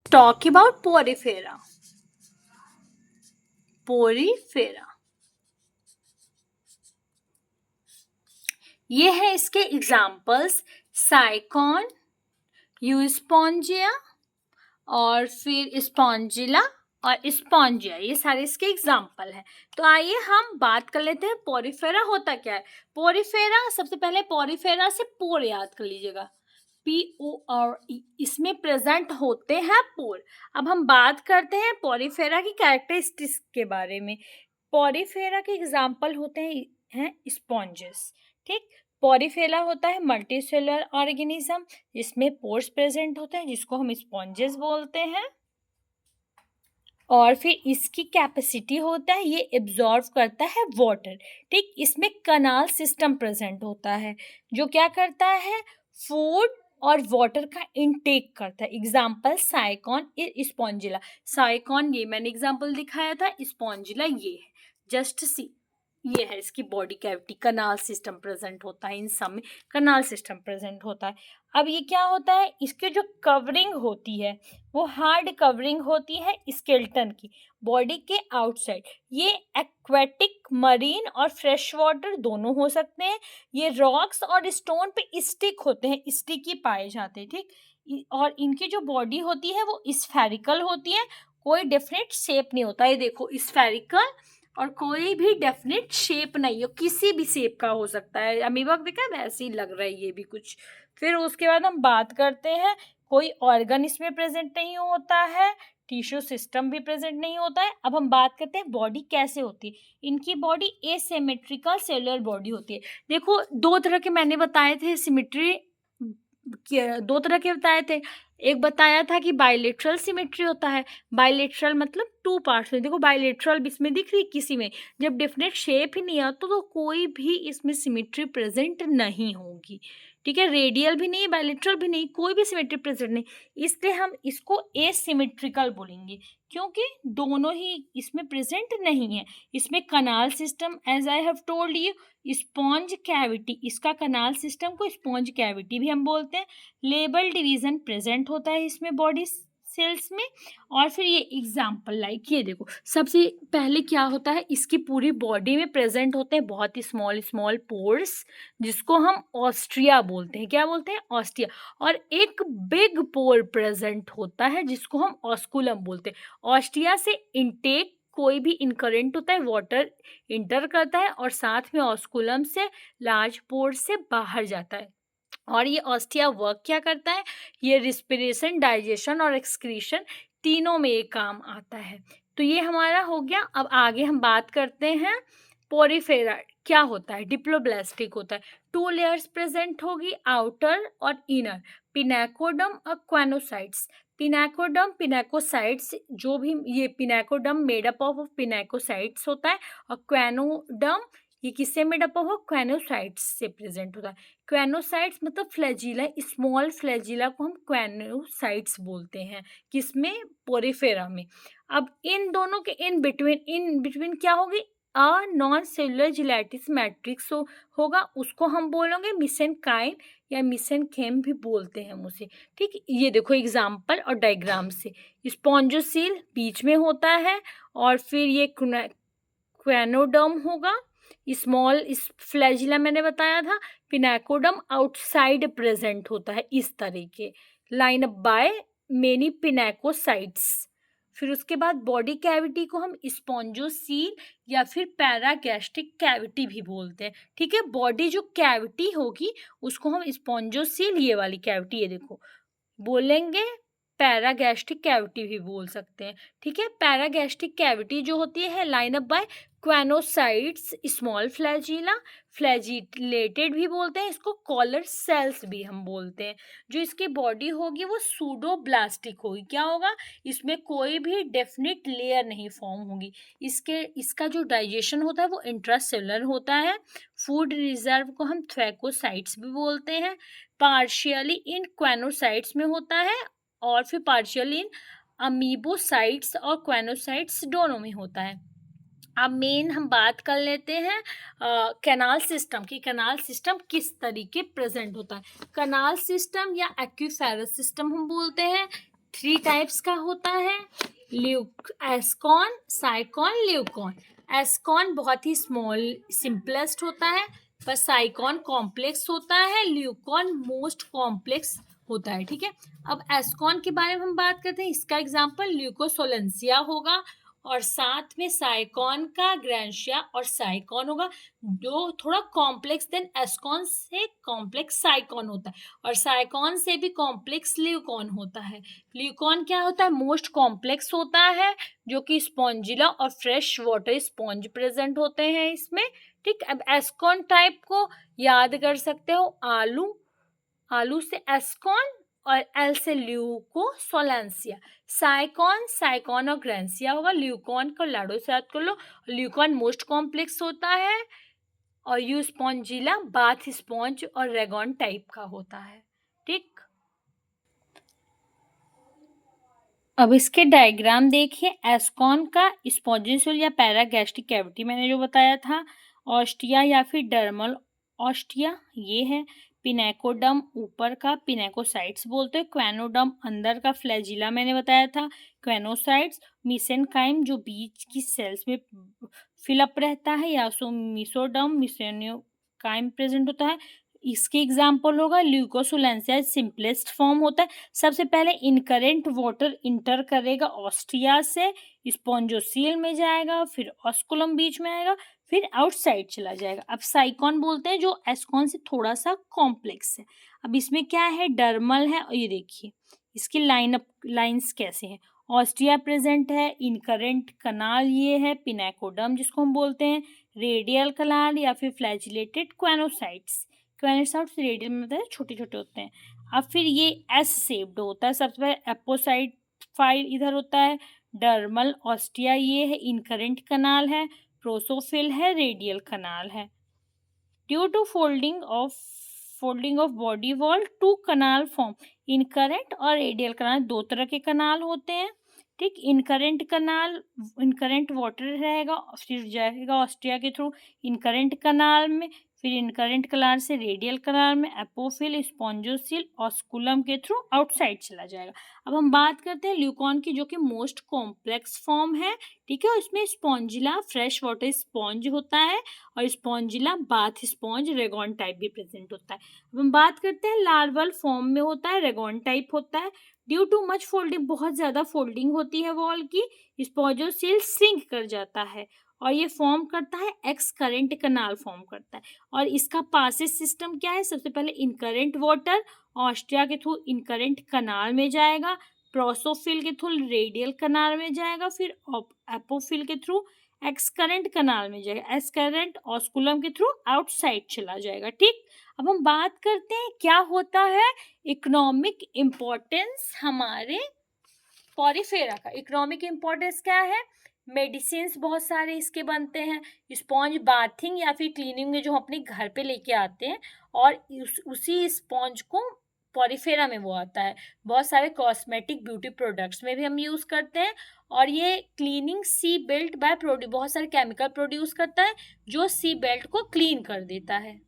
talk about porifera. Porifera. ये है इसके एग्जाम्पल्स, साइकॉन, यूस्पोंजिया और फिर स्पॉन्जिला और स्पॉन्जिया, ये सारे इसके एग्जाम्पल हैं। तो आइए हम बात कर लेते हैं पोरिफेरा होता क्या है। पोरिफेरा, सबसे पहले पोरिफेरा से पोर याद कर लीजिएगा, PORE, इसमें प्रेजेंट होते हैं पोर। अब हम बात करते हैं पोरिफेरा की कैरेक्टरिस्टिक्स के बारे में। पोरिफेरा के एग्जाम्पल होते हैं स्पॉन्जेस, ठीक। पोरिफेरा होता है मल्टीसेलुलर ऑर्गेनिज्म जिसमें पोर्स प्रेजेंट होते हैं, जिसको हम स्पॉन्जेस बोलते हैं। और फिर इसकी कैपेसिटी होता है, ये एब्जॉर्ब करता है वाटर, ठीक। इसमें कनाल सिस्टम प्रेजेंट होता है जो क्या करता है, फूड और वाटर का इनटेक करता है। Example साइकॉन, Spongilla. साइकॉन ये मैंने एग्जाम्पल दिखाया था, स्पॉन्जिला ये है, जस्ट सी, ये है इसकी body cavity, canal system present होता है, इन सब में कनाल सिस्टम प्रेजेंट होता है। अब ये क्या होता है, इसके जो कवरिंग होती है वो हार्ड कवरिंग होती है स्केलेटन की, बॉडी के आउटसाइड। ये एक्वेटिक, मरीन और फ्रेश वाटर दोनों हो सकते हैं। ये रॉक्स और स्टोन पे स्टिक होते हैं, स्टिकी पाए जाते हैं, ठीक। और इनकी जो बॉडी होती है वो स्फेरिकल होती है, कोई डेफिनेट शेप नहीं होता। ये देखो स्फेरिकल, और कोई भी डेफिनेट शेप नहीं है, किसी भी शेप का हो सकता है। अमीबा देखा है, वैसे ही लग रहा है ये भी कुछ। फिर उसके बाद हम बात करते हैं, कोई ऑर्गन इसमें प्रेजेंट नहीं होता है, टिश्यू सिस्टम भी प्रेजेंट नहीं होता है। अब हम बात करते हैं बॉडी कैसे होती है। इनकी बॉडी एसिमेट्रिकल सेलुलर बॉडी होती है। देखो दो तरह के मैंने बताए थे सिमेट्री, दो तरह के बताए थे। एक बताया था कि बाइलेटरल सिमेट्री होता है, बाइलेटरल मतलब टू पार्ट्स में। देखो बाइलेटरल इसमें दिख रही है, किसी में जब डेफिनेट शेप ही नहीं आता तो कोई भी इसमें सिमेट्री प्रेजेंट नहीं होगी, ठीक है। रेडियल भी नहीं, बाइलेटरल भी नहीं, कोई भी सिमेट्री प्रेजेंट नहीं, इसलिए हम इसको एसिमेट्रिकल बोलेंगे, क्योंकि दोनों ही इसमें प्रेजेंट नहीं है। इसमें canal system, as I have told you, sponge cavity, इसका कनाल सिस्टम को स्पॉन्ज कैविटी भी हम बोलते हैं। लेबल डिवीजन प्रेजेंट होता है इसमें बॉडी सेल्स में। और फिर ये एग्जाम्पल लाइक ये देखो, सबसे पहले क्या होता है, इसकी पूरी बॉडी में प्रेजेंट होते हैं बहुत ही स्मॉल स्मॉल पोर्स, जिसको हम ऑस्ट्रिया बोलते हैं। क्या बोलते हैं, ऑस्ट्रिया। और एक बिग पोर प्रेजेंट होता है जिसको हम ऑस्कुलम बोलते हैं। ऑस्ट्रिया से इनटेक, कोई भी इनकरेंट होता है, वाटर इंटर करता है, और साथ में ऑस्कुलम से लार्ज पोर से बाहर जाता है। और ये ऑस्टिया वर्क क्या करता है, ये रिस्पिरेशन, डाइजेशन और एक्सक्रीशन तीनों में ये काम आता है। तो ये हमारा हो गया। अब आगे हम बात करते हैं पोरिफेरा क्या होता है। डिप्लोब्लास्टिक होता है, टू लेयर्स प्रेजेंट होगी, आउटर और इनर, पिनाकोडम और क्वेनोसाइट्स। पिनाकोडम, पिनाकोसाइट्स, जो भी ये पिनाकोडम मेड अप ऑफ पिनाकोसाइट्स होता है, और क्वेनोडम ये किससे मेड अप ऑफ, क्वेनोसाइट्स से प्रेजेंट होता है। क्वेनोसाइट्स मतलब फ्लैजिला, स्मॉल फ्लैजिला को हम क्वेनोसाइट्स बोलते हैं, किसमें, पोरिफेरा में। अब इन दोनों के इन बिटवीन क्या होगी, अ नॉन सेलुलर जिलेटिस मैट्रिक्स होगा, उसको हम बोलेंगे मिसेनकाइम या मिसेनकेम भी बोलते हैं हम उसे, ठीक। ये देखो एग्जाम्पल और डायग्राम से, स्पॉन्जोसील बीच में होता है, और फिर ये क्वेनोडर्म होगा, स्मॉल फ्लैजिला मैंने बताया था, पिनाकोडम आउटसाइड प्रेजेंट होता है इस तरीके, line up by many pinacocytes. फिर उसके बाद बॉडी कैविटी को हम स्पॉन्जोसील या फिर पैरागैस्ट्रिक कैविटी भी बोलते हैं, ठीक है। बॉडी जो कैविटी होगी उसको हम स्पॉन्जोसील, ये वाली कैविटी ये देखो बोलेंगे, पैरागैस्ट्रिक कैविटी भी बोल सकते हैं, ठीक है। पैरागैस्ट्रिक कैविटी जो होती है line up by choanocytes, small flagella, flagellated भी बोलते हैं इसको, कॉलर सेल्स भी हम बोलते हैं। जो इसकी बॉडी होगी वो सूडोब्लास्टिक होगी, क्या होगा, इसमें कोई भी डेफिनेट लेयर नहीं फॉर्म होगी। इसका जो डाइजेशन होता है वो इंट्रासेलुलर होता है। फूड रिजर्व को हम थ्वैकोसाइट्स भी बोलते हैं, पार्शियली इन क्वेनोसाइट्स में होता है, और फिर पार्शियली इन अमीबोसाइट्स और क्वेनोसाइट्स दोनों में होता है। अब मेन हम बात कर लेते हैं कैनाल सिस्टम की। कैनाल सिस्टम किस तरीके प्रेजेंट होता है। कैनाल सिस्टम या एक्विफेरस सिस्टम हम बोलते हैं, 3 टाइप्स का होता है, एस्कॉन, साइकॉन, ल्यूकॉन। एस्कॉन बहुत ही स्मॉल सिंपलेस्ट होता है, पर साइकॉन कॉम्प्लेक्स होता है, ल्यूकॉन मोस्ट कॉम्प्लेक्स होता है। ठीक है, अब एस्कॉन के बारे में हम बात करते हैं। इसका एग्जाम्पल ल्यूकोसोलेंसिया होगा, और साथ में साइकॉन का ग्रैंशिया और साइकॉन होगा, जो थोड़ा कॉम्प्लेक्स देन एस्कॉन से कॉम्प्लेक्स साइकॉन होता है, और साइकॉन से भी कॉम्प्लेक्स ल्यूकॉन होता है। ल्यूकॉन क्या होता है? मोस्ट कॉम्प्लेक्स होता है, जो कि स्पॉन्जिला और फ्रेश वाटर स्पॉन्ज प्रेजेंट होते हैं इसमें। ठीक, अब एस्कॉन टाइप को याद कर सकते हो, आलू, आलू से एस्कॉन और एल से ल्यूकोसोलेंसिया। साइकॉन, साइकॉन और ग्रैंसिया होगा। ल्यूकॉन को लाडो से याद कर लो। ल्यूकॉन मोस्ट कॉम्प्लेक्स होता है, और यू स्पॉन्जिला बाथ स्पॉन्ज और रेगॉन टाइप का होता है। ठीक, अब इसके डायग्राम देखिए। एस्कॉन का स्पॉन्जियोल या पैरागैस्ट्रिक कैविटी मैंने जो बताया था, ऑस्टिया या फिर डर्मल ऑस्टिया ये है, पिनेकोडम ऊपर का, पिनेकोसाइट्स बोलते हैं, क्वेनोडम अंदर का, फ्लैजिला मैंने बताया था, क्वेनोसाइट्स, मिसेनकाइम जो बीच की सेल्स में फिलअप रहता है, या सो मिसोडम, मिसेनियोकाइम प्रेजेंट होता है। इसके एग्जाम्पल होगा ल्यूकोसोलेंसिया, सिंपलेस्ट फॉर्म होता है। सबसे पहले इनकरेंट वाटर इंटर करेगा ऑस्टिया से, स्पॉन्जोसील में जाएगा, फिर ऑस्कुलम बीच में आएगा, फिर आउटसाइड चला जाएगा। अब साइकॉन बोलते हैं जो एस्कॉन से थोड़ा सा कॉम्प्लेक्स है। अब इसमें क्या है? डर्मल है, और ये देखिए इसकी लाइंस कैसे हैं। ऑस्टिया प्रेजेंट है, इनकरेंट कनाल ये है, पिनेकोडम जिसको हम बोलते हैं, रेडियल कनाल या फिर फ्लैजिलेटेड क्वेनोसाइट्स। क्वेनोसाइट्स रेडियल में मतलब छोटे छोटे होते हैं। अब फिर ये एस शेप्ड होता है। सबसे पहले एपोसाइट फाइल इधर होता है, डर्मल ऑस्टिया ये है, इनकरेंट कनाल है, प्रोसोफिल है, रेडियल कनाल है। Due to folding of body wall to canal form. Incurrent और रेडियल कनाल दो तरह के कनाल होते हैं। ठीक, इनकरेंट कनाल, इनकरेंट वाटर रहेगा, फिर जाएगा ऑस्टिया के थ्रू इनकरेंट कनाल में, फिर इनकरेंट कनाल से रेडियल कनाल में, एपोफिल, स्पॉन्जोसिल, ऑस्कुलम के थ्रू आउटसाइड चला जाएगा। अब हम बात करते हैं ल्यूकॉन की, जो कि मोस्ट कॉम्प्लेक्स फॉर्म है। ठीक है, इसमें स्पॉन्जिला फ्रेश वाटर स्पॉन्ज होता है, और स्पॉन्जिला बाथ स्पॉन्ज रेगॉन टाइप भी प्रेजेंट होता है। अब हम बात करते हैं लार्वल फॉर्म में होता है, रेगॉन टाइप होता है। ड्यू टू मच फोल्डिंग, बहुत ज़्यादा फोल्डिंग होती है वॉल की, स्पॉन्जोसिल सिंक कर जाता है, और ये फॉर्म करता है एक्स करेंट कनाल फॉर्म करता है। और इसका पासेज सिस्टम क्या है? सबसे पहले इनकरेंट वाटर ऑस्टिया के थ्रू इनकरेंट कनाल में जाएगा, प्रोसोफिल के थ्रू रेडियल कनाल में जाएगा, फिर एपोफिल के थ्रू एक्स करेंट कनाल में जाएगा, एक्स करेंट ऑस्कुलम के थ्रू आउटसाइड चला जाएगा। ठीक, अब हम बात करते हैं क्या होता है इकोनॉमिक इम्पोर्टेंस हमारे पॉरीफेरा का। इकोनॉमिक इम्पोर्टेंस क्या है? मेडिसिन बहुत सारे इसके बनते हैं, स्पॉन्ज बाथिंग या फिर क्लीनिंग में जो हम अपने घर पे लेके आते हैं, और उसी स्पॉन्ज को पॉरीफेरा में वो आता है। बहुत सारे कॉस्मेटिक ब्यूटी प्रोडक्ट्स में भी हम यूज़ करते हैं, और ये क्लीनिंग सी बेल्ट बाय बहुत सारे केमिकल प्रोड्यूस करता है, जो सी बेल्ट को क्लीन कर देता है।